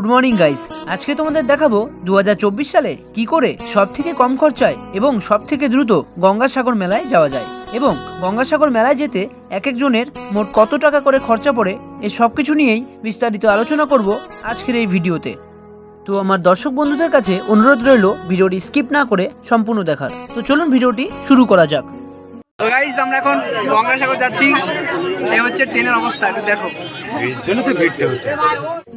Good morning guys. আজকে তোমাদের দেখাবো 2024 সালে কি করে সবথেকে কম খরচায় এবং সবথেকে দ্রুত গঙ্গাসাগর মেলায় যাওয়া যায় এবং গঙ্গাসাগর মেলায় যেতে এক একজনের মোট কত টাকা করে খরচা পড়ে এই সব কিছু নিয়েই বিস্তারিত আলোচনা করব আজকের এই ভিডিওতে। তো আমার দর্শক বন্ধুদের কাছে অনুরোধ রইল ভিডিওটি স্কিপ না করে সম্পূর্ণ দেখার। তো চলুন ভিডিওটি শুরু করা যাক। তো গাইস আমরা এখন গঙ্গাসাগর যাচ্ছি। এই হচ্ছে ট্রেনের অবস্থা, একটু দেখো।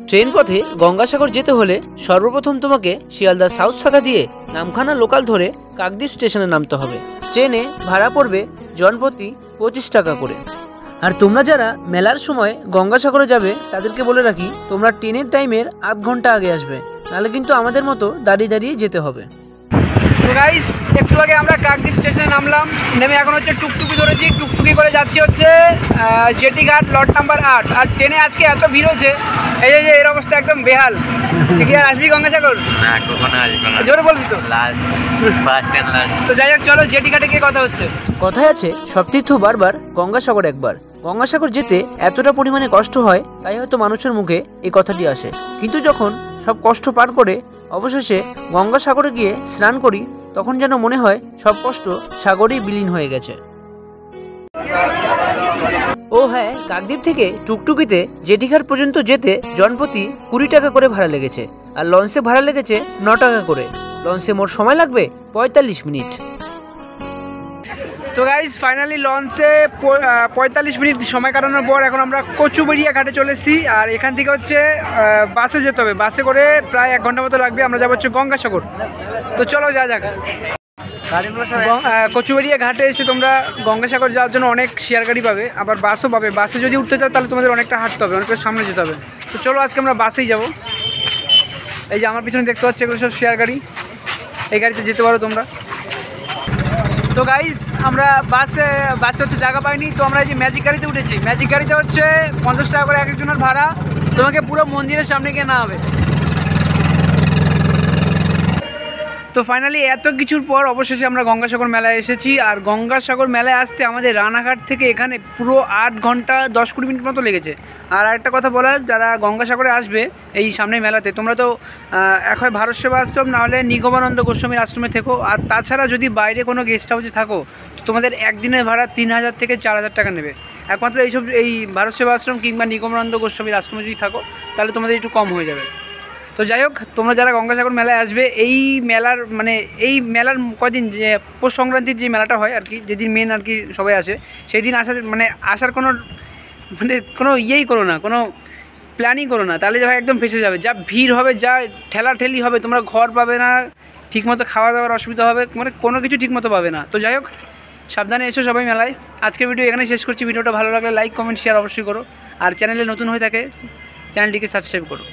ট্রেন পথে গঙ্গাসাগর যেতে হলে সর্বপ্রথম তোমাকে শিয়ালদা সাউথ শাখা দিয়ে নামখানা লোকাল ধরে কাকদ্বীপ স্টেশনে নামতে হবে। ট্রেনে ভাড়া পড়বে জনপ্রতি 25 টাকা করে। আর তোমরা যারা মেলার সময় গঙ্গাসাগরে যাবে তাদেরকে বলে রাখি, তোমরা ট্রেনের টাইমের আধ ঘন্টা আগে আসবে, নাহলে কিন্তু আমাদের মতো দাঁড়িয়ে দাঁড়িয়ে যেতে হবে। তো গাইস একটু আগে আমরা কাকদ্বীপ স্টেশনে নামলাম, নেমে এখন হচ্ছে টুকটুকি ধরেছি, টুকটুকি করে যাচ্ছি হচ্ছে জেটি ঘাট লট নাম্বার 8। আর ট্রেনে আজকে এত ভিড় হচ্ছে, এই যে এর অবস্থা একদম বেহাল। ঠিক আছে, আসবি গঙ্গাসাগর? না, কখনো আসবো না। জোরে বলবি তো? Last, first and last. তো যাই হোক, চলো জেটি ঘাটে গিয়ে কথা হচ্ছে। কথায় আছে সব তীর্থ বারবার, গঙ্গাসাগর একবার। গঙ্গাসাগর যেতে এতটা পরিমাণে কষ্ট হয়, তাই হয়তো মানুষের মুখে এই কথাটি আসে। কিন্তু যখন সব কষ্ট পার করে অবশেষে গঙ্গাসাগরে গিয়ে স্নান করি, তখন যেন মনে হয় সব কষ্ট সাগরেই বিলীন হয়ে গেছে। ও হ্যাঁ, কাকদ্বীপ থেকে টুকটুকিতে জেটিঘাট পর্যন্ত যেতে জনপ্রতি 20 টাকা করে ভাড়া লেগেছে, আর লঞ্চে ভাড়া লেগেছে 9 টাকা করে। লঞ্চে মোট সময় লাগবে 45 মিনিট। তো গাইস ফাইনালি লঞ্চে 45 মিনিট সময় কাটানোর পর এখন আমরা কচুবেড়িয়া ঘাটে চলে এসেছি। আর এখান থেকে হচ্ছে বাসে যেতে হবে, বাসে করে প্রায় 1 ঘন্টা মতো লাগবে। আমরা যাবো হচ্ছে গঙ্গাসাগর। তো চলো যা যাক। কচুবেড়িয়া ঘাটে এসে তোমরা গঙ্গাসাগর যাওয়ার জন্য অনেক শেয়ার গাড়ি পাবে, আবার বাসও পাবে। বাসে যদি উঠতে চাও তাহলে তোমাদের অনেকটা হাঁটতে হবে, অনেকটা সামনে যেতে হবে। তো চলো আজকে আমরা বাসেই যাব। এই যে আমার পিছনে দেখতে পাচ্ছ, এগুলো সব শেয়ার গাড়ি, এই গাড়িতে যেতে পারো তোমরা। তো গাইস আমরা বাসে হচ্ছে জায়গা পাইনি, তো আমরা এই যে ম্যাজিক গাড়িতে উঠেছি। ম্যাজিক গাড়িতে হচ্ছে 50 টাকা করে এক একজনের ভাড়া, তোমাকে পুরো মন্দিরের সামনে গিয়ে না হবে। তো ফাইনালি এত কিছুর পর অবশেষে আমরা গঙ্গাসাগর মেলায় এসেছি। আর গঙ্গাসাগর মেলায় আসতে আমাদের রানাঘাট থেকে এখানে পুরো 8 ঘন্টা 10-20 মিনিট মতো লেগেছে। আর একটা কথা বলার, যারা গঙ্গাসাগরে আসবে এই সামনে মেলাতে, তোমরা তো এক হয় ভারত সেবা আশ্রম, নাহলে নিগমানন্দ গোস্বামীর আশ্রমে থেকো। আর তাছাড়া যদি বাইরে কোনো গেস্ট হাউসে থাকো, তো তোমাদের একদিনের ভাড়া 3000 থেকে 4000 টাকা নেবে। একমাত্র এই ভারত সেবা আশ্রম কিংবা নিগমানন্দ গোস্বামীর আশ্রমে যদি থাকো, তাহলে তোমাদের একটু কম হয়ে যাবে। তো যাই হোক, তোমরা যারা গঙ্গাসাগর মেলায় আসবে, এই মেলার কদিন যে পৌষ সংক্রান্তির যে মেলাটা হয় আর কি, যেদিন মেন আর কি সবাই আসে, সেই দিন আসার কোনো ইয়েই করো না, কোনো প্ল্যানিং করো না, তাহলে ভাই একদম ফেসে যাবে। যা ভিড় হবে, যা ঠেলাঠেলি হবে, তোমরা ঘর পাবে না, ঠিকমতো খাওয়া দাওয়ার অসুবিধা হবে, কোনো কিছু ঠিকমতো পাবে না। তো যাই হোক, সাবধানে এসো সবাই মেলায়। আজকের ভিডিও এখানে শেষ করছি। ভিডিওটা ভালো লাগলে লাইক কমেন্ট শেয়ার অবশ্যই করো, আর চ্যানেলে নতুন হয়ে থাকে চ্যানেলটিকে সাবস্ক্রাইব করো।